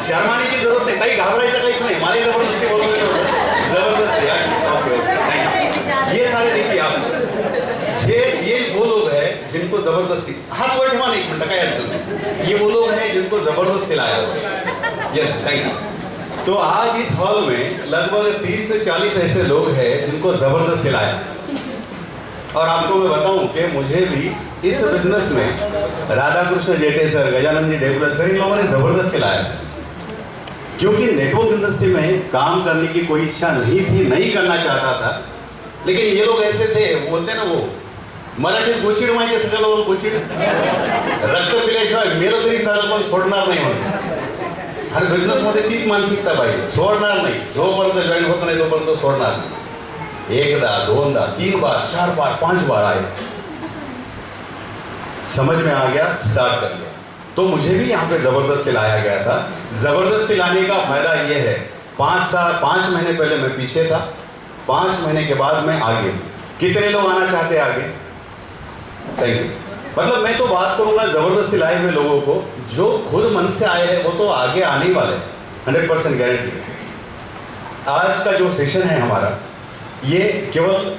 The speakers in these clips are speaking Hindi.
शर्माने की जरूरत नाही, काही घाबरायचं काहीच नाही. मला जबरदस्ती बोलवलं नव्हतं. जबरदस्ती ओके ओके. ये सारे देखिए आप, ये वो लोग हैं जिनको जबरदस्ती, हाथ वर ठेवा, एक मिनट, काय अडचण नाही. ये वो लोग हैं जिनको जबरदस्ती लाया हुआ. Yes, thank you. तो आज इस हॉल में लगभग 30 से 40 ऐसे लोग हैं जिनको जबरदस्ती लाया. और आपको मैं बताऊं कि मुझे भी इस बिजनेस में राधा कृष्ण जेठे sir, Gajanan ji developer sir, इन लोगों ने जबरदस्ती लाया. क्योंकि नेटवर्क इंडस्ट्री में काम करने की कोई इच्छा नहीं थी, नहीं करना चाहता था. लेकिन ये लोग ऐसे थे, बोलते ना वो मराठीत गोचिड माहिती आहे सगळ्या लोकांना, गोचिड, रक्त दिल्याशिवाय मेलं तरी चालेल पण सोडणार नाही म्हणून. आणि बिझनेसमध्ये तीच मानसिकता पाहिजे, सोडणार नाही. जोपर्यंत जॉईन होत नाही तोपर्यंत सोडणार नाही. एकदा, दोनदा, 3 बार, 4 बार, 5 बार आए, समझ में आ गया, स्टार्ट कर लिया. तो मुझे भी यहाँ पे जबरदस्ती लाया गया था. जबरदस्ती लाने का फायदा ये है, 5 महीने पहले मैं पीछे था, 5 महीने के बाद मैं आगे. कितने लोग आना चाहते हैं आगे? Thank you. मतलब मैं तो बात करूंगा जबरदस्ती लाए हुए लोगों को, जो खुद मन से आए हैं वो तो आगे आने वाले, 100% गारंटी. आज का जो सेशन है हमारा, ये केवल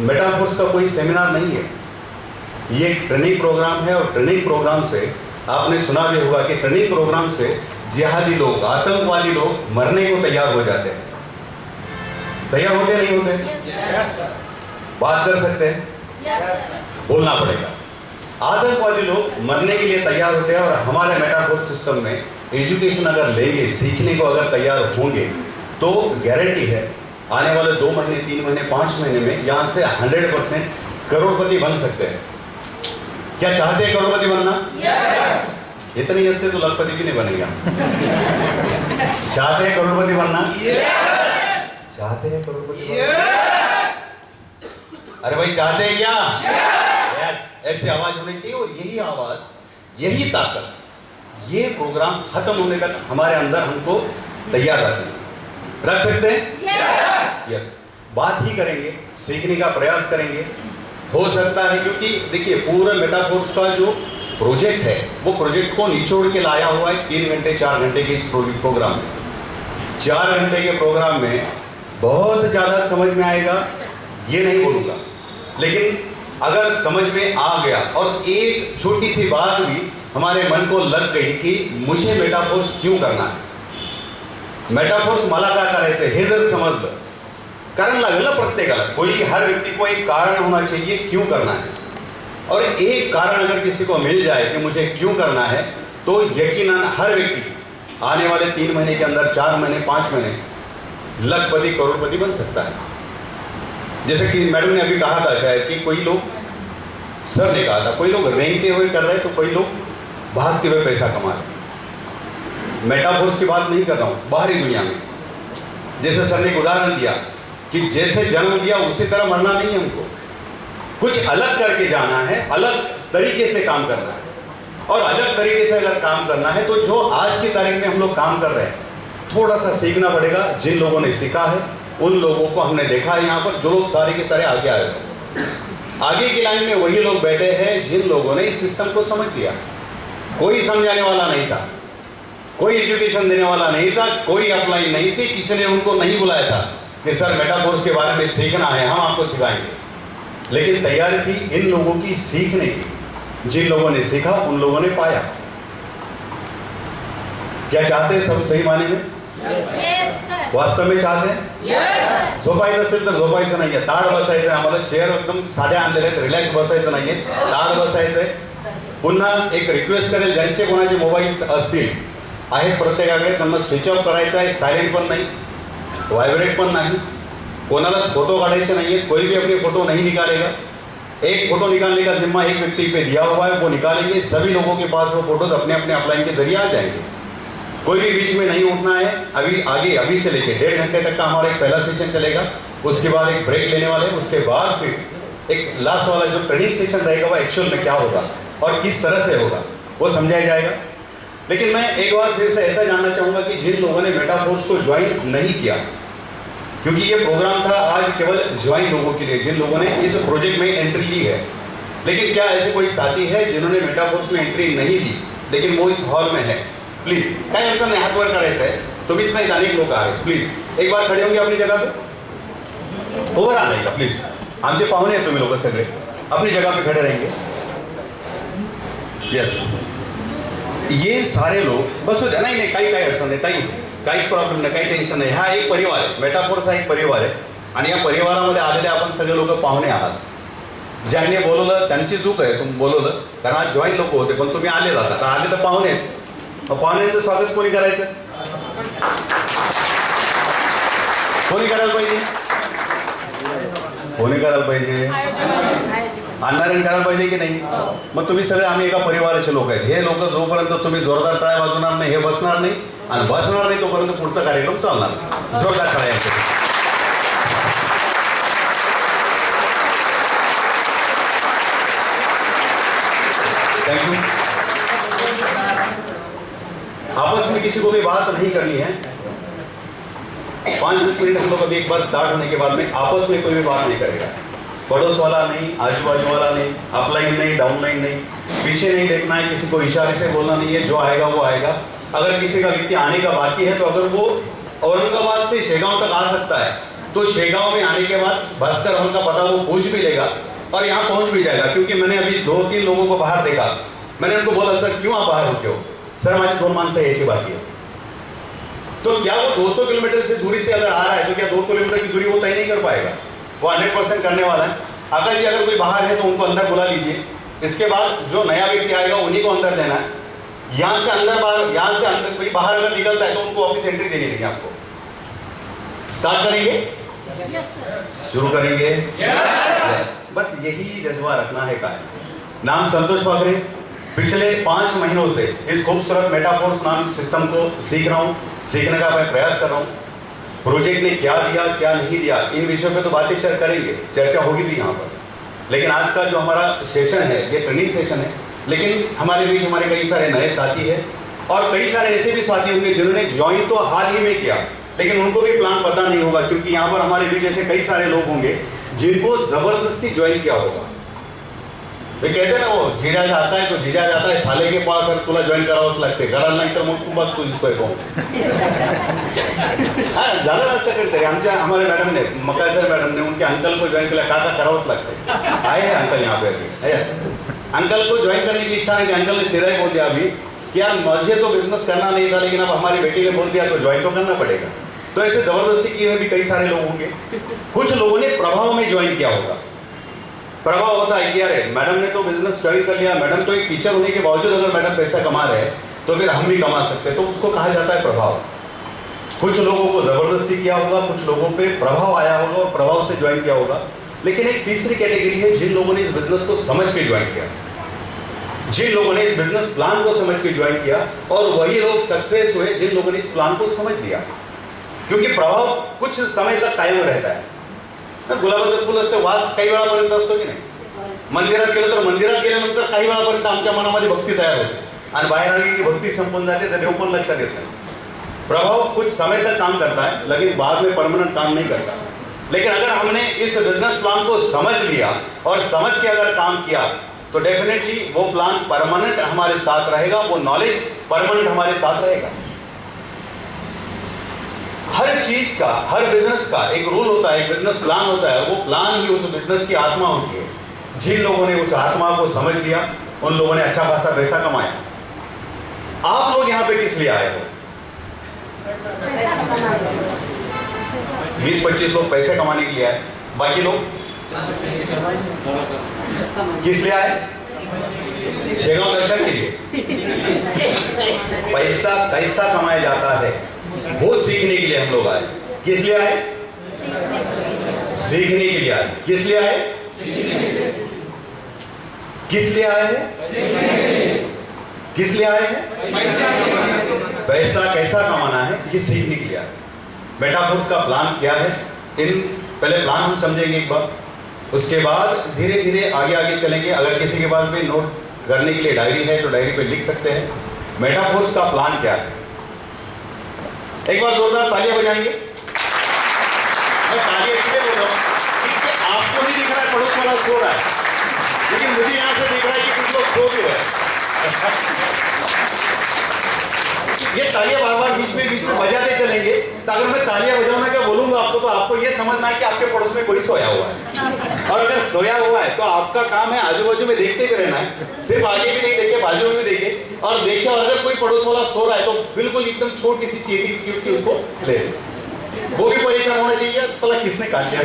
मेटाफोर्स का कोई सेमिनार नहीं है, ये एक ट्रेनिंग प्रोग्राम है. और ट्रेनिंग प्रोग्राम से आपने सुना भी होगा कि ट्रेनिंग प्रोग्राम से जिहादी लोग, आतंकवादी लोग मरने को तैयार हो जाते हैं. तैयार होते नहीं होते? yes. बात कर सकते हैं? yes. बोलना पड़ेगा. आतंकवादी लोग मरने के लिए तैयार होते हैं. और हमारे मेटाफोर्स सिस्टम में एजुकेशन अगर लेंगे, सीखने को अगर तैयार होंगे, तो गारंटी है आने वाले 2 महीने, 3 महीने, 5 महीने में यहाँ से 100% करोड़पति बन सकते हैं. क्या चाहते हैं करोड़पति बनना? yes. इतनी यस से तो लखपति भी नहीं बनेगा. चाहते हैं करोड़पति बनना? yes. चाहते हैं करोड़पति बनना? yes. अरे भाई चाहते हैं क्या? yes. ऐसी आवाज होनी चाहिए. और यही आवाज, यही ताकत, ये प्रोग्राम खत्म होने तक हमारे अंदर हमको तैयार रख सकते हैं. यस. बात ही करेंगे, सीखने का प्रयास करेंगे. हो सकता है, क्योंकि देखिए पूरा मेटाफोर्स का जो प्रोजेक्ट है, वो प्रोजेक्ट को निचोड़ के लाया हुआ है 3 घंटे 4 घंटे के इस प्रोग्राम में. 4 घंटे के प्रोग्राम में बहुत ज़्यादा समझ में आएगा ये नहीं बोलूँगा, लेकिन अगर समझ में आ गया और एक छोटी सी बात भी हमारे मन को लग गई कि मुझे मेटाफोर्स क्यों करना है, मेटाफोर्स मला का करायचं हे जर समजलं, कारण लागेल ना प्रत्येकाला, कोई हर व्यक्ति को एक कारण होना चाहिए क्यों करना है. और एक कारण अगर किसी को मिल जाए कि मुझे क्यों करना है, तो यकीनन हर व्यक्ति आने वाले 3 महीने के अंदर, 4 महीने, 5 महीने लखपति, करोड़पति बन सकता है. जैसे कि मैडम ने अभी कहा था शायद कि कोई लोग, सर ने कहा था, कोई लोग रेंगते हुए कर रहे, तो कोई लोग भागते हुए पैसा कमा रहे. मेटाफोर्स की बात नहीं कर रहा हूँ, बाहरी दुनिया में. जैसे सर ने एक उदाहरण दिया कि जैसे जन्म दिया उसी तरह मरना नहीं है, हमको कुछ अलग करके जाना है, अलग तरीके से काम करना है. और अलग तरीके से अगर काम करना है, तो जो आज की तारीख में हम लोग काम कर रहे हैं, थोड़ा सा सीखना पड़ेगा. जिन लोगों ने सीखा है उन लोगों को हमने देखा है यहाँ पर, जो लोग सारे के सारे आगे आए हैं. आगे की लाइन में वही लोग बैठे हैं जिन लोगों ने इस सिस्टम को समझ लिया. कोई समझाने वाला नहीं था, कोई एजुकेशन देने वाला नहीं था, कोई अपलाइन नहीं थी, किसी ने उनको नहीं बुलाया था कि सर मेटाफोर्स के बारे में सीखना है, हम आपको सिखाएंगे. लेकिन तैयारी थी इन लोगों की सीखने की. जिन लोगों ने सीखा उन लोगों ने पाया. क्या चाहते हैं सब सही माने में? yes, वास्तव में चाहते हैं? yes, झोपायचं असेल तर झोपायचं नाहीये, ताड बसायचं. आम्हाला चेअर एकदम साध्या आणलेले आहेत, रिलॅक्स बसायचं नाहीये, ताड बसायचंय. पुन्हा एक रिक्वेस्ट करेल, ज्यांचे कोणाचे मोबाईल असतील, आहेत प्रत्येकाकडे, त्यांना स्विच ऑफ करायचा आहे. सायलेंट पण नाही, वाइब्रेट पण नहीं, कोणालाच फोटो काढायचे नहीं है. कोई भी अपने फोटो नहीं निकालेगा. एक फोटो निकालने का जिम्मा एक व्यक्ति पे दिया हुआ है, वो निकालेंगे. सभी लोगों के पास वो फोटोज अपने अपने अपलाइन के जरिए आ जाएंगे. कोई भी बीच में नहीं उठना है. अभी आगे, अभी से लेके 1.5 घंटे तक का हमारा एक पहला सेशन चलेगा. उसके बाद एक ब्रेक लेने वाले, उसके बाद फिर एक लास्ट वाला जो ट्रेनिंग सेशन रहेगा, वो एक्चुअल में क्या होगा और किस तरह से होगा वो समझाया जाएगा. लेकिन मैं एक बार फिर से ऐसा जानना चाहूँगा कि जिन लोगों ने मेटाफोर्स को ज्वाइन नहीं किया, क्योंकि ये प्रोग्राम था आज केवल ज्वाइन लोगों के लिए, जिन लोगों ने इस प्रोजेक्ट में एंट्री ली है, लेकिन क्या ऐसे कोई साथी है जिन्होंने मेटाफोर्स में एंट्री नहीं ली लेकिन वो इस हॉल में है? प्लीज काही अडचण नाही, हात वर करायचं आहे, तुम्हीच नाही अनेक लोक आहेत. प्लीज एक बार खडे होंगे अपनी जगह पे, ओवर आने का प्लीज. आमचे पाहुणे आहेत तुम्ही लोक सगळे, अपनी जगह पे खड़े रहेंगे. यस, ये सारे लोग बस हो जाए. नाही नाही, काही अडचण नाही ताई, काहीच प्रॉब्लेम नाही, काही टेन्शन नाही. हा एक परिवार आहे, मेटाफोर्स हा एक परिवार आहे आणि या परिवारामध्ये आलेले आपण सगळे लोक पाहुणे आहात. ज्यांनी बोलवलं त्यांची चूक आहे, तुम्ही बोलवलं कारण आज जॉईन लोक होते, पण तुम्ही आले जातात, आले तर पाहुणे. पाहुण्यांचं स्वागत कोणी करायचं? कोणी करायला पाहिजे? कोणी करायला पाहिजे? आणणाऱ्याने करायला पाहिजे की नाही? मग तुम्ही सगळे आम्ही एका परिवाराचे लोक आहेत. हे लोक जोपर्यंत तुम्ही जोरदार टाळ्या वाजवणार नाही, हे बसणार नाही आणि बसणार नाही तोपर्यंत पुढचा कार्यक्रम चालणार. जोरदार टाळ्या यांच्यासाठी. Thank you. आपस में किसी को भी बात नहीं करनी है. 5-10 मिनट हम लोग अभी एक बार स्टार्ट होने के बाद में आपस में कोई भी बात नहीं करेगा. पड़ोस वाला नहीं, आजू बाजू वाला नहीं, अपलाइन नहीं, डाउनलाइन नहीं, पीछे नहीं देखना है, किसी को इशारे से बोलना नहीं है. जो आएगा वो आएगा. अगर किसी का व्यक्ति आने का बाकी है तो अगर वो औरंगाबाद से शेगांव तक आ सकता है तो शेगांव में आने के बाद भास्कर हॉल का पता वो पूछ भी लेगा और यहाँ पहुंच भी जाएगा. क्योंकि मैंने अभी 2-3 लोगों को बाहर देखा. मैंने उनको बोला सर क्यों आप बाहर होते हो? सर माझी 2 माणसं यायची बाकी है. तो क्या वो 200 किलोमीटर से दूरी से अगर आ रहा है तो क्या 2 किलोमीटर की दूरी वो तय नहीं कर पाएगा? वो 100% करने वाला है. अगर जी अगर कोई बाहर है तो उनको अंदर बुला लीजिए. इसके बाद जो नया व्यक्ति आएगा उन्हीं को अंदर देना है. यहाँ से अंदर बाहर, यहाँ से अंदर कोई बाहर अगर निकलता है तो उनको ऑफिस एंट्री देनी नहीं आपको. स्टार्ट करेंगे? शुरू करेंगे? बस यही जज्बा रखना है. का नाम संतोष वाकरे. पिछले 5 महीनों से इस खूबसूरत मेटाफोर्स नाम सिस्टम को सीख रहा हूँ, सीखने का मैं प्रयास कर रहा हूँ. प्रोजेक्ट ने क्या दिया क्या नहीं दिया इन विषयों पे तो बातें करेंगे, चर्चा होगी भी यहाँ पर. लेकिन आज का जो हमारा सेशन है ये ट्रेनिंग सेशन है. लेकिन हमारे बीच हमारे कई सारे नए साथी हैं और कई सारे ऐसे भी साथी होंगे जिन्होंने ज्वाइन तो हाल ही में किया लेकिन उनको भी प्लान पता नहीं होगा. क्योंकि यहाँ पर हमारे बीच ऐसे कई सारे लोग होंगे जिनको जबरदस्ती ज्वाइन किया होगा. वे कहते ना वो जीजा जाता है तो जीजा जाता है साले के पास और तुला ज्वाइन करावंच लागते. करायला नाही तर मग खूपच तू दिसतोय कोण. हाँ झालं असं करते. आमच्या हमारे मैडम ने मक्का सर मैडम ने उनके अंकल को ज्वाइन किया. काका करावंच लागते. आए हैं अंकल यहाँ पे अभी. यस, अंकल को ज्वाइन करने की इच्छा नहीं थी. अंकल ने सीधा ही बोल दिया अभी कि यार मुझे तो बिजनेस करना नहीं था लेकिन अब हमारी बेटी ने बोल दिया तो ज्वाइन तो करना पड़ेगा. तो ऐसे जबरदस्ती किए हुए भी कई सारे लोग होंगे. कुछ लोगों ने प्रभाव में ज्वाइन किया होगा. प्रभाव होता है कि यार मैडम ने तो बिजनेस ज्वाइन कर लिया, मैडम तो एक टीचर होने के बावजूद अगर मैडम पैसा कमा रहे हैं तो फिर हम भी कमा सकते हैं, तो उसको कहा जाता है प्रभाव. कुछ लोगों को जबरदस्ती किया होगा, कुछ लोगों पे प्रभाव आया होगा और प्रभाव से ज्वाइन किया होगा. लेकिन एक तीसरी कैटेगरी है जिन लोगों ने इस बिजनेस को समझ के ज्वाइन किया, जिन लोगों ने इस बिजनेस प्लान को समझ के ज्वाइन किया और वही लोग सक्सेस हुए जिन लोगों ने इस प्लान को समझ लिया. क्योंकि प्रभाव कुछ समय तक कायम रहता है. गुलाबाचं फुल असतं, वास काही वेळापर्यंत असतो की नाही. मंदिरात गेलं तर मंदिरात गेल्यानंतर काही वेळापर्यंत आमच्या मनामध्ये भक्ती तयार होते आणि बाहेर आली की भक्ती संपून जाते तर देव पण लक्षात येत नाही. प्रभाव कुछ समय तक काम करता है लेकिन बाद में परमानेंट काम नहीं करता. लेकिन अगर हमने इस बिजनेस प्लान को समझ लिया और समझ के अगर काम किया तो डेफिनेटली वो प्लान परमानेंट हमारे साथ रहेगा, वो नॉलेज परमानेंट हमारे साथ रहेगा. हर चीज का, हर बिजनेस का एक रूल होता है, एक बिजनेस प्लान होता है. वो प्लान ही उस बिजनेस की आत्मा होती है. जिन लोगों ने उस आत्मा को समझ लिया उन लोगों ने अच्छा खासा पैसा कमाया. आप लोग यहाँ पे किस लिए आए हो? 20-25 लोग पैसे कमाने के लिए आए. बाकी लोग किस लिए आए? शेगांव दर्शन के लिए. पैसा कैसा कमाया जाता है वो सीखने के लिए हम लोग आए. किस लिए आए? सीखने के लिए आए. किस लिए आए? किस लिए आए हैं? किस लिए आए हैं? पैसा कैसा कमाना है ये सीखने के लिए आए. मेटाफोर्स का प्लान क्या है, इन पहले प्लान हम समझेंगे एक बार, उसके बाद धीरे धीरे आगे आगे चलेंगे. अगर किसी के पास भी नोट करने के लिए डायरी है तो डायरी पे लिख सकते हैं. मेटाफोर्स का प्लान क्या है. एक बार जोरदार तालियां बजाएंगे. मैं तालियां इसलिए बोल रहा हूं कि आपको नहीं दिख रहा है पड़ोस वाला सो रहा है, लेकिन मुझे यहां से दिख रहा है कि कुछ लोग सो भी रहे हैं. ये तालियां बार बार बीच में बजाते चलेंगे, तो अगर मैं तालियां बजाऊंगा क्या बोलूंगा आपको, तो आपको ये समझना है कि आपके पड़ोस में कोई सोया हुआ है। और अगर सोया हुआ है तो आपका काम है आजू बाजू में देखते हुए रहना है, सिर्फ आगे भी नहीं देखे, बाजू में भी देखे और देखे। और अगर कोई पड़ोस वाला सो रहा है तो बिल्कुल एकदम छोटी सी चीटी उसको ले, वो भी परेशान होना चाहिए, साला किसने काट दिया।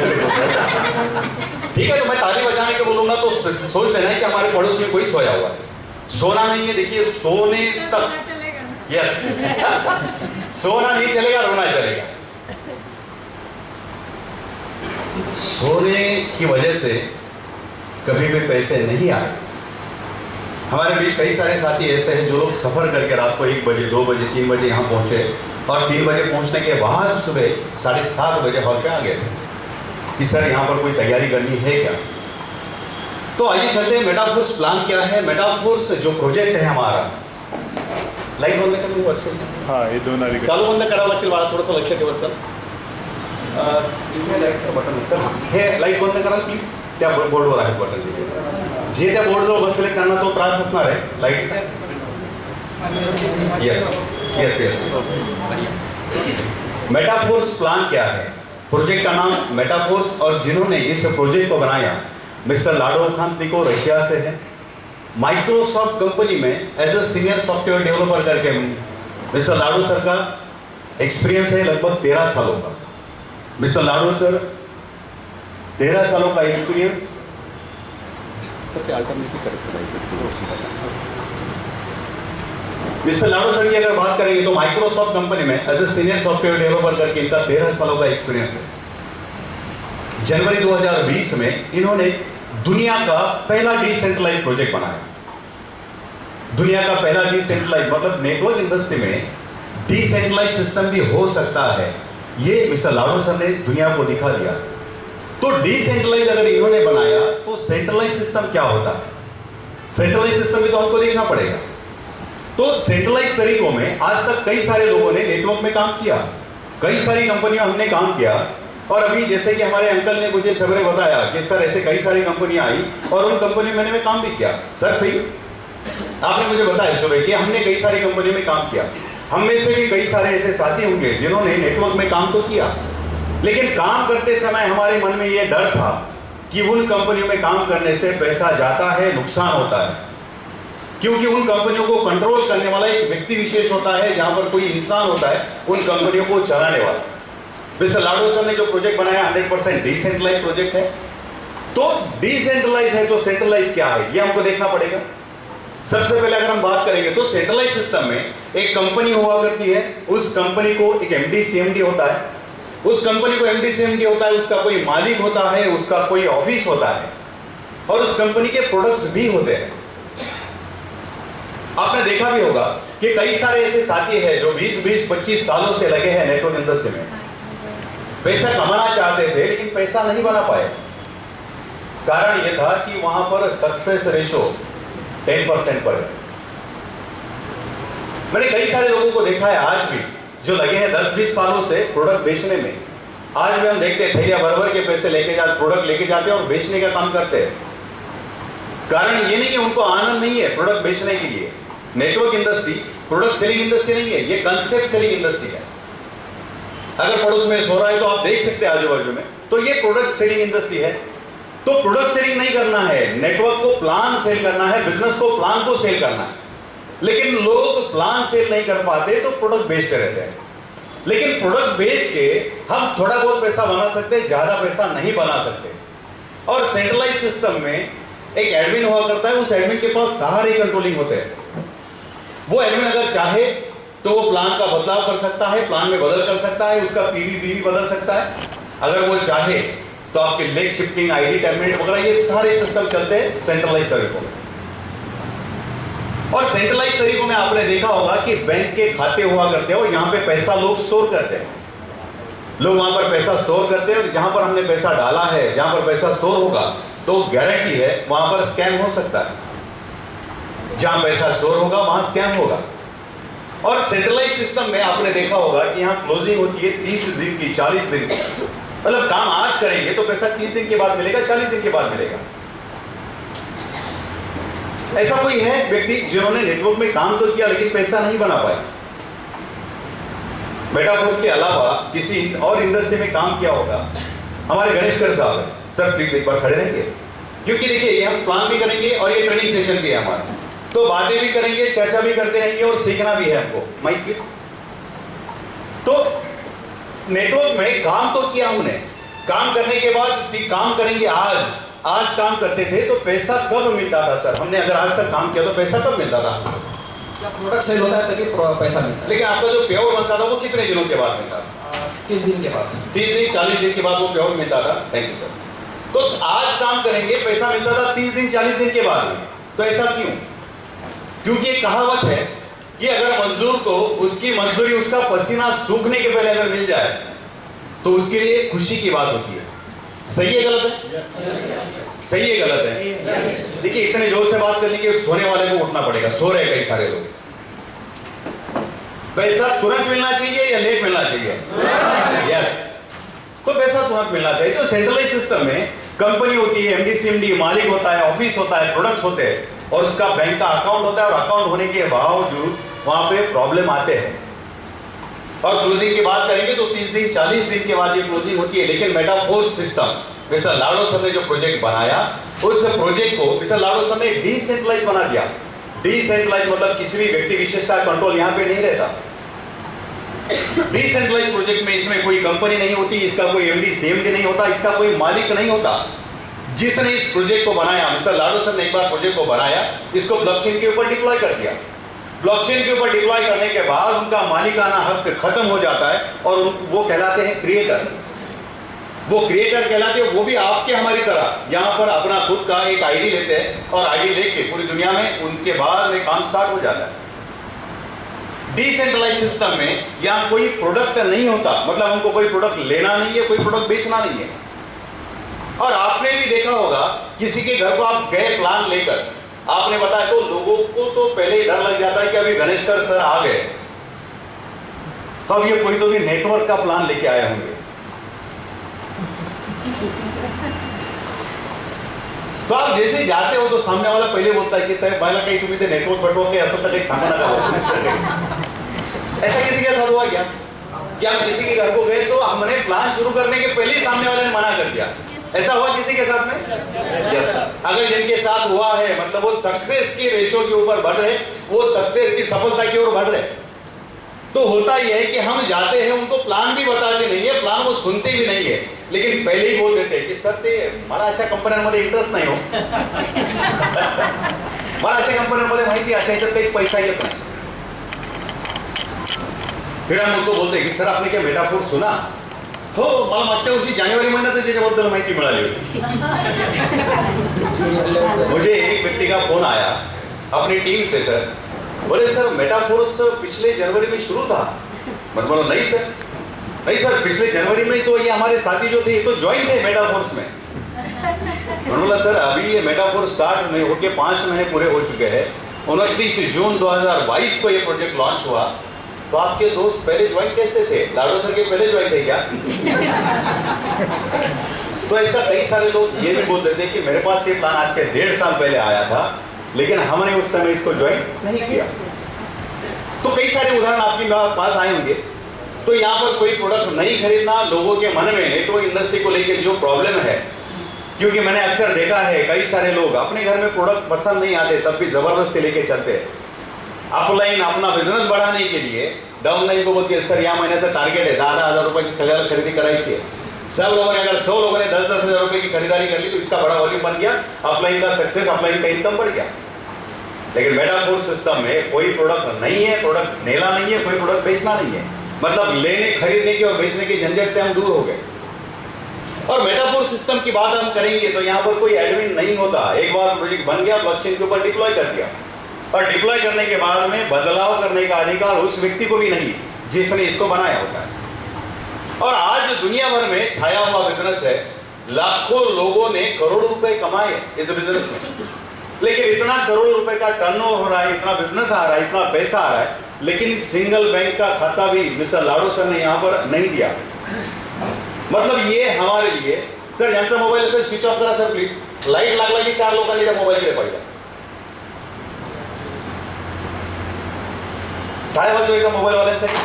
ठीक है, तो मैं ताली बजाने के बोलूंगा तो सोच लेना है कि हमारे पड़ोस में कोई सोया हुआ है। सोना नहीं है, देखिए सोने तक, यस सोना नहीं चलेगा, रोना चलेगा। सोने की वजह से कभी भी पैसे नहीं आए। हमारे बीच कई सारे साथी ऐसे हैं जो लोग सफर करके रात को 1 बजे 2 बजे 3 बजे यहाँ पहुंचे और 3 बजे पहुंचने के बाद सुबह 7:30 बजे हॉल पे आ गए कि सर यहाँ पर कोई तैयारी करनी है क्या। तो आइए चलते हैं, मेटाफोर्स प्लान क्या है। मेटाफोर्स जो प्रोजेक्ट है हमारा, लाइट बंद करूँ अच्छे से, हाँ ये दोन चालू बंद करावं लागतील मला, थोडंसं लक्ष ठेवा सर। लाईटचं बटन सर, हे लाईट बंद करा प्लीज, त्या बोर्डवर आहे बटन, जे त्या बोर्डजवळ बसले त्यांना तो त्रास असणार आहे लाईटचा। Yes yes yes. Metaforce plan क्या है, प्रोजेक्ट का नाम मेटाफोर्स, और जिन्होंने इस प्रोजेक्ट को बनाया मिस्टर लाडो खांतिको रशिया से है। माइक्रोसॉफ्ट कंपनी में as a senior software developer करके मिस्टर लाडो सर का एक्सपीरियंस है लगभग 13 सालों का। मिस्टर लाडो सर 13 सालों का एक्सपीरियंस, मिस्टर लाडो सर की अगर बात करेंगे तो माइक्रोसॉफ्ट कंपनी में as a senior software developer करके इनका 13 सालों का एक्सपीरियंस है। जनवरी 2020 में इन्होंने दुनिया का पहला डिसेंट्रलाइज प्रोजेक्ट बनाया। दुनिया का पहला डिसेंट्रलाइज मतलब नेटवर्क इंडस्ट्री में डिसेंट्रलाइज सिस्टम भी हो सकता है, ये मिस्टर लाडो सर ने दुनिया को दिखा दिया। तो डिसेंट्रलाइज अगर इन्होंने बनाया तो सेंट्रलाइज सिस्टम क्या होता है, सेंट्रलाइज सिस्टम भी तो हमको देखना पड़ेगा। तो सेंट्रलाइज तरीकों में आज तक कई सारे लोगों ने नेटवर्क में काम किया, कई सारी कंपनियों हमने काम किया, और अभी जैसे कि हमारे अंकल ने मुझे सवेरे बताया कि सर ऐसे कई सारी कंपनियां आई और उन कंपनियों में मैंने काम भी किया। सर सही, आपने मुझे बताया सुबह कि हमने कई सारी कंपनियों में काम किया। हम में से भी कई सारे ऐसे साथी होंगे जिन्होंने नेटवर्क में काम तो किया, लेकिन काम करते समय हमारे मन में यह डर था कि उन कंपनियों में काम करने से पैसा जाता है, नुकसान होता है, क्योंकि उन कंपनियों को कंट्रोल करने वाला एक व्यक्ति विशेष होता है, जहां पर कोई इंसान होता है उन कंपनियों को चलाने वाला। मिस्टर लाडो सर ने जो प्रोजेक्ट बनाया 100% डिसेंट्रलाइज प्रोजेक्ट है। तो डिसेंट्रलाइज है तो सेंट्रलाइज क्या है, ये हमको देखना पड़ेगा। सबसे पहले अगर हम बात करेंगे तो सेंट्रलाइज सिस्टम में एक कंपनी हुआ करती है, उस कंपनी को एक एमडी सीएमडी होता है, उस कंपनी को एमडी सीएमडी होता है, उसका कोई मालिक होता है, उसका कोई ऑफिस होता है, और उस कंपनी के प्रोडक्ट्स भी होते हैं। आपने देखा भी होगा कि कई सारे ऐसे साथी हैं जो 20-25 सालों से लगे हैं नेटवर्क इंडस्ट्री में, पैसा कमाना चाहते थे लेकिन पैसा नहीं बना पाए। कारण यह था कि वहां पर सक्सेस रेशो 10% पर है। मैंने कई सारे लोगों को देखा है आज भी जो लगे हैं 10-20 सालों से प्रोडक्ट बेचने में। आज भी हम देखते हैं थैलियां भर भर के पैसे लेके जाते, प्रोडक्ट लेके जाते हैं और बेचने का काम करते हैं। कारण ये नहीं है उनको आनंद नहीं है प्रोडक्ट बेचने के लिए। Network industry product selling industry नहीं है, ये कंसेप्ट सेलिंग इंडस्ट्री है। अगर पड़ोस में सो रहा है तो आप देख सकते हैं आजू बाजू में, तो ये प्रोडक्ट सेलिंग इंडस्ट्री है। तो प्रोडक्ट सेलिंग नहीं करना है, नेटवर्क को प्लान सेल करना है, बिजनेस को प्लान को सेल करना है। लेकिन लोग प्लान सेल नहीं कर पाते तो प्रोडक्ट बेचते रहते हैं। लेकिन प्रोडक्ट बेच के हम थोड़ा बहुत पैसा बना सकते हैं, ज्यादा पैसा नहीं बना सकते। और सेंट्रलाइज सिस्टम में एक एडमिन हुआ करता है, उस एडमिन के पास सारे कंट्रोलिंग होते हैं। वो एडमिन अगर चाहे तो वो प्लान का बदलाव कर सकता है, प्लान में बदल कर सकता है, उसका पीवी बदल सकता है। अगर वो चाहे तो आपके लेग शिफ्टिंग, आईडी टर्मिनेट वगैरह ये सारे सिस्टम चलते हैं सेंट्रलाइज तरीकों में। और सेंट्रलाइज तरीकों में आपने देखा होगा कि बैंक के खाते हुआ करते हैं और यहाँ पे पैसा लोग स्टोर करते हैं। लोग वहां पर पैसा स्टोर करते हैं और जहां पर हमने पैसा डाला है, जहां पर पैसा स्टोर होगा तो गारंटी है वहां पर स्कैम हो सकता है। जहां पैसा स्टोर होगा वहां स्कैम होगा। और सेंट्रलाइज सिस्टम में आपने देखा होगा कि यहाँ क्लोजिंग होती है 30 दिन की, 40 दिन की। मतलब काम आज करेंगे तो पैसा 30 दिन के बाद मिलेगा, 40 दिन के बाद मिलेगा। ऐसा कोई है व्यक्ति जिन्होंने नेटवर्क में काम तो किया लेकिन पैसा नहीं बना पाए? मेटाफोर के अलावा किसी और इंडस्ट्री में काम किया होगा? हमारे गणेशकर साहब है। सर प्लीज एक बार खड़े रहेंगे, क्योंकि देखिए ये हम प्लान भी करेंगे और ये ट्रेनिंग सेशन भी है हमारा, तो बातें भी करेंगे, चर्चा भी करते रहेंगे और सीखना भी है हमको। Mic please. तो नेटवर्क में काम तो किया हमने, काम करने के बाद काम करेंगे आज काम करते थे तो पैसा कब मिलता था सर? हमने अगर आज तक काम किया तो पैसा कब मिलता था? जब प्रोडक्ट सेल होता है तभी पैसा मिलता है। लेकिन आपका जो पेआउट बनता था वो कितने दिनों के बाद मिलता था? 30 दिन के बाद। 30 दिन 40 दिन के बाद वो पेआउट मिलता था। Thank you sir. तो आज काम करेंगे, पैसा मिलता था 30 दिन 40 दिन के बाद। तो ऐसा क्यों? क्योंकि एक कहावत है कि अगर मजदूर को उसकी मजदूरी, उसका पसीना सूखने के पहले अगर मिल जाए तो उसके लिए खुशी की बात होती है। सही है गलत है? सही है गलत है? देखिए इतने जोर से बात करने के सोने वाले को उठना पड़ेगा, सो रहे कई सारे लोग। पैसा तुरंत मिलना चाहिए या लेट मिलना चाहिए? यस। तो पैसा तुरंत मिलना चाहिए। तो सेंट्रलाइज सिस्टम में कंपनी होती है, एमडी सीएमडी मालिक होता है, ऑफिस होता है, प्रोडक्ट्स होते हैं और उसका बैंक का अकाउंट होता है, और अकाउंट होने के बावजूद वहां पे प्रॉब्लम आते हैं और क्लोजिंग की बात करेंगे तो 30 दिन 40 दिन के बाद ये क्लोजिंग होती है। लेकिन metaphor system mister Lado sir ने जो प्रोजेक्ट बनाया, उस प्रोजेक्ट को मिस्टर लाडो सर ने डिसेंट्रलाइज बना दिया। डिसेंट्रलाइज मतलब किसी भी व्यक्ति विशेष का कंट्रोल यहाँ पे नहीं रहता। डिसेंट्रलाइज प्रोजेक्ट में इसमें कोई कंपनी नहीं होती, इसका कोई एमडी सीएमडी नहीं होता, इसका कोई मालिक नहीं होता। जिसने इस प्रोजेक्ट को बनाया, मिस्टर लाडो सर ने एक बार प्रोजेक्ट को बनाया, इसको ब्लॉकचेन के ऊपर डिप्लॉय कर दिया। ब्लॉकचेन के ऊपर डिप्लॉय करने के बाद उनका मालिकाना हक खत्म हो जाता है और वो कहलाते हैं क्रिएटर। वो क्रिएटर कहलाते हैं, वो भी आपके हमारी तरह यहाँ पर अपना खुद का एक आईडी लेते हैं और आईडी लेके पूरी दुनिया में उनके बाद में काम स्टार्ट हो जाता है। डिसेंट्रलाइज सिस्टम में यहाँ कोई प्रोडक्ट नहीं होता, मतलब उनको कोई प्रोडक्ट लेना नहीं है, कोई प्रोडक्ट बेचना नहीं है। और आपने भी देखा होगा किसी के घर को आप गए प्लान लेकर, आपने बताया तो लोगों को तो पहले ही डर लग जाता है कि अभी गणेशकर सर आ गए तो अब ये कोई तो भी नेटवर्क का प्लान लेके आए होंगे। तो आप जैसे जाते हो तो सामने वाला पहले बोलता है कि बायला काही तुम्ही ते नेटवर्क बटवके असं तर काही सांगू नका। ऐसा किसी के साथ हुआ क्या कि हम किसी के घर को गए तो हमने प्लान शुरू करने के पहले ही सामने वाले ने मना कर दिया? ऐसा हुआ किसी के साथ में? यस। अगर जिनके साथ हुआ है मतलब वो सक्सेस की रेशो के ऊपर बढ़ रहे, वो सक्सेस की सफलता की ओर बढ़ रहे। तो होता यह है कि हम जाते हैं, उनको प्लान भी बताते नहीं है, प्लान वो सुनते भी नहीं है, लेकिन पहले ही बोल देते हैं कि सर ते मला अशा कंपन्यांमध्ये इंटरेस्ट नाही हो, मला अशा कंपन्यांमध्ये माहिती अशा याच्यात काही पैसा येत नाही। फिर हम उनको बोलते हैं कि सर आपने क्या मेटाफोर सुना? हो, मला मागच्या वर्षी जानेवारी महिन्यात त्याच्याबद्दल माहिती मिळाली होती। मुझे एक व्यक्ति का फोन आया अपनी टीम से, सर बोले सर मेटाफोर्स पिछले जनवरी में शुरू था। मैं बोला नहीं सर पिछले जनवरी में तो ये हमारे साथी जो थे ये तो ज्वाइन थे मेटाफोर्स में। मैं बोला सर अभी ये मेटाफोर स्टार्ट में होके 5 महीने पूरे हो चुके हैं। 29 जून 2022 को ये प्रोजेक्ट लॉन्च हुआ। तो आपके दोस्त पहले ज्वाइन कैसे थे? लाडो सर के पहले ज्वाइन थे क्या? तो ऐसा कई सारे लोग ये भी बोल देते कि मेरे पास ये प्लान आज के 1.5 साल पहले आया था, लेकिन हमने उस समय इसको ज्वाइन नहीं किया। तो कई सारे उदाहरण आपके पास आए होंगे। तो यहाँ पर कोई प्रोडक्ट नहीं खरीदना, लोगों के मन में नेटवर्क इंडस्ट्री को लेकर जो प्रॉब्लम है, क्योंकि मैंने अक्सर देखा है कई सारे लोग अपने घर में प्रोडक्ट पसंद नहीं आते तब भी जबरदस्ती लेके चलते हैं। अपलाइन अपना बिझनेस बढ़ाने के लिए डाउनलाइन को बोलते सर या महीन्याचं टार्गेट है 10,000 रुपये की सगळ्याला खरीदी करायची है। सब लोगों ने अगर 100 लोगों ने 10-10 हज़ार रुपये की खरीदारी कर ली तो इसका बड़ा वॉल्यूम बन गया, अपलाइन का सक्सेस, अपलाइन का इनकम बढ़ गया। लेकिन मेटाफोर सिस्टम में कोई प्रोडक्ट नहीं है, प्रोडक्ट लेना नहीं है, कोई प्रोडक्ट बेचना नहीं है, मतलब लेने खरीदने की और बेचने की झंझट से हम दूर हो गए। और मेटाफोर सिस्टम की बात हम करेंगे तो यहाँ पर कोई एडमिन नहीं होता। एक बार प्रोजेक्ट बन गया, ब्लॉकचेन के ऊपर डिप्लॉय कर दिया और डिप्लॉय करने के बाद में बदलाव करने का अधिकार उस व्यक्ति को भी नहीं जिसने इसको बनाया होता है। और आज दुनिया भर में छाया हुआ बिजनेस है, लाखों लोगों ने करोड़ों रुपए कमाए इस बिजनेस में, लेकिन इतना करोड़ों रुपए का टर्नओवर हो रहा है, इतना बिजनेस आ रहा है, इतना पैसा आ रहा है, लेकिन सिंगल बैंक का खाता भी मिस्टर लाडो सर ने यहाँ पर नहीं दिया। मतलब ये हमारे लिए, सर यांचा मोबाईल असेल स्विच ऑफ करा सर प्लीज, लाईट लागला की 4 लोकांनी त्या मोबाईलकडे पाहिजे। काय वाजतोय का मोबाईल वाल्यांसाठी?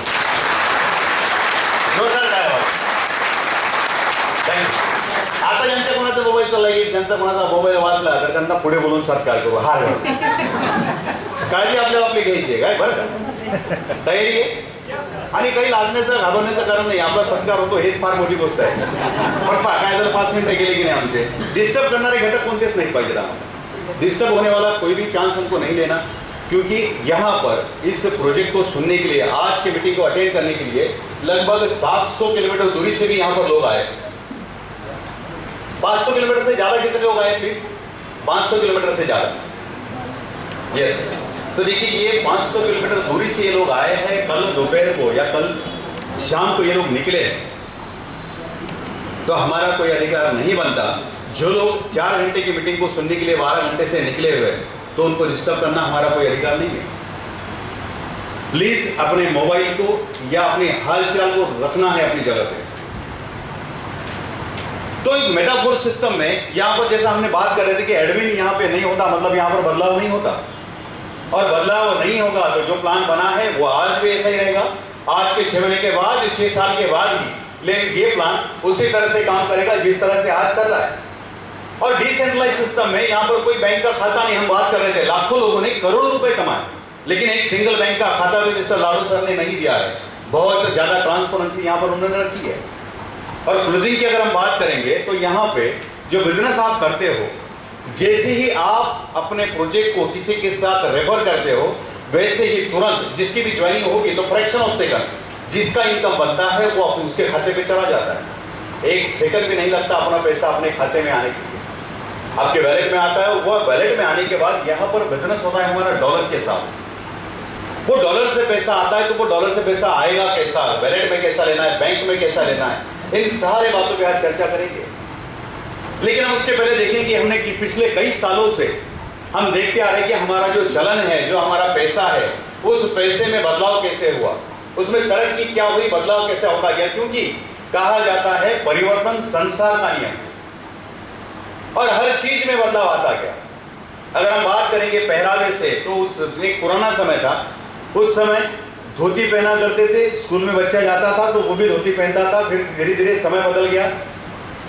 आता ज्यांच्या कोणाचा मोबाईल चालला येईल, ज्यांचा कोणाचा मोबाईल वाचला तर त्यांना पुढे बोलून सत्कार करू. हा काळजी आपल्याला आपली घ्यायची आहे काय, बरं का? तयारी आहे. आणि काही लाजण्याचं घाबरण्याचं कारण नाही, आपला सत्कार होतो हेच फार मोठी गोष्ट आहे. पण काय जर 5 मिनिटं गेले की नाही आमचे, डिस्टर्ब करणारे घटक कोणतेच नहीं पाहिजे. डिस्टर्ब होने वाला कोई भी चांस हमको नहीं लेना, क्योंकि यहाँ पर इस प्रोजेक्ट को सुनने के लिए, आज की मीटिंग को अटेंड करने के लिए लगभग 700 किलोमीटर दूरी से भी यहाँ पर लोग आए. 500 किलोमीटर से ज्यादा कितने लोग आए प्लीज? 500 किलोमीटर से ज्यादा. यस. तो देखिए ये 500 किलोमीटर दूरी से ये लोग आए हैं. कल दोपहर को या कल शाम को ये लोग निकले हैं. तो हमारा कोई अधिकार नहीं बनता, जो लोग 4 घंटे की मीटिंग को सुनने के लिए 12 घंटे से निकले हुए तो उनको डिस्टर्ब करना हमारा कोई अधिकार नहीं है. प्लीज अपने मोबाइल को या अपने हालचाल को रखना है अपनी जगह पे. तो एक मेटाफोर सिस्टम में यहां पर जैसा हमने बात कर रहे थे कि एडमिन यहां पे नहीं होता मतलब यहां पर बदलाव नहीं होता, और बदलाव नहीं होगा तो जो प्लान बना है वो आज भी ऐसा ही रहेगा. आज के 6 महीने के बाद, 6 साल के बाद भी, लेकिन ये प्लान उसी तरह से काम करेगा जिस तरह से आज कर रहा है. और डिसेंट्रलाइज सिस्टम में यहां पर कोई बैंक का खाता नहीं. हम बात कर रहे थे लाखों लोगों ने करोड़ों रुपए कमाए, लेकिन एक सिंगल बैंक का खाता भी मिस्टर लाडू सर ने नहीं दिया है. बहुत ज्यादा ट्रांसपेरेंसी यहां पर उन्होंने रखी है. और क्लोजिंग की अगर हम बात करेंगे तो यहां पे जो बिजनेस आप करते हो, जैसे ही आप अपने प्रोजेक्ट को किसी के साथ रेफर करते हो, वैसे ही तुरंत जिसकी भी ज्वाइनिंग होगी तो फ्रैक्शन ऑफ सेकंड जिसका इनकम बनता है वो उसके खाते पे चला जाता है. 1 सेकंड भी नहीं लगता अपना पैसा अपने खाते में आने के लिए. आपके वैलेट में आता है. वो वैलेट में आने के बाद यहाँ पर बिजनेस होता है हमारा डॉलर के साथ. वो डॉलर से पैसा आता है तो वो डॉलर से पैसा आएगा कैसा, वैलेट में कैसा लेना है, बैंक में कैसा लेना है, इन सारे बातों पे आज चर्चा करेंगे. लेकिन हम उसके पहले देखें कि हमने कि पिछले कई सालों से हम देखते आ रहे हैं कि हमारा जो चलन है, जो हमारा पैसा है, उस पैसे में बदलाव कैसे हुआ, उसमें तरक्की क्या हुई, बदलाव कैसे होता गया. क्योंकि कहा जाता है परिवर्तन संसार का नियम, और हर चीज में बदलाव आता गया. अगर हम बात करेंगे पहरावे से तो उस एक पुराना समय था, उस समय धोती पहना करते थे. स्कूल में बच्चा जाता था तो वो भी धोती पहनता था. फिर धीरे धीरे समय बदल गया,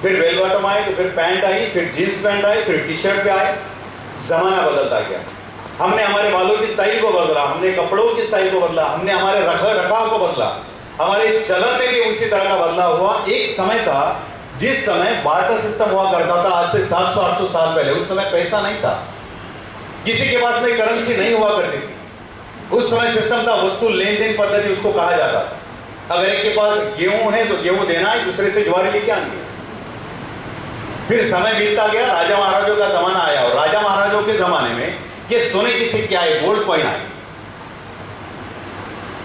फिर बेल बॉटम आए, तो फिर पैंट आई, फिर जीन्स पैंट आए, फिर टी शर्ट पे आए. जमाना बदलता गया. हमने हमारे बालों की स्टाइल को बदला, हमने कपड़ों की स्टाइल को बदला, हमने हमारे रखाव को बदला, हमारे चलन में भी उसी तरह का बदलाव हुआ. एक समय था जिस समय बार्टर सिस्टम हुआ करता था, आज से 700-800 साल पहले. उस समय पैसा नहीं था, किसी के पास में करेंसी नहीं हुआ करती थी. उस समय सिस्टम था वस्तु लेन देन पद्धति उसको कहा जाता था. अगर एक के पास गेहूं है तो गेहूं देना है, दूसरे से ज्वारी लेके आनी है. फिर समय बीतता गया, राजा महाराजों का जमाना आया, और राजा महाराजों के जमाने में ये सोने की सिक्के आए, गोल्ड कॉइन आए.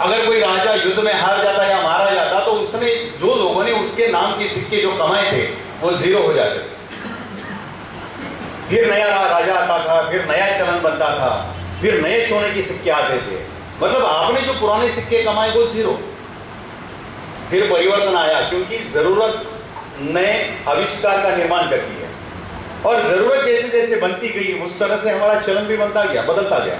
अगर कोई राजा युद्ध में हार जाता या मारा जाता तो उसमें जो लोगों ने उसके नाम के सिक्के जो कमाए थे वो जीरो हो जाते. फिर नया राजा आता था, फिर नया चलन बनता था, फिर नए सोने के सिक्के आते थे. मतलब आपने जो पुराने सिक्के कमाए वो जीरो. फिर परिवर्तन आया, क्योंकि जरूरत नए आविष्कार का निर्माण करती है, और जरूरत जैसे जैसे बनती गई उस तरह से हमारा चलन भी बनता गया, बदलता गया.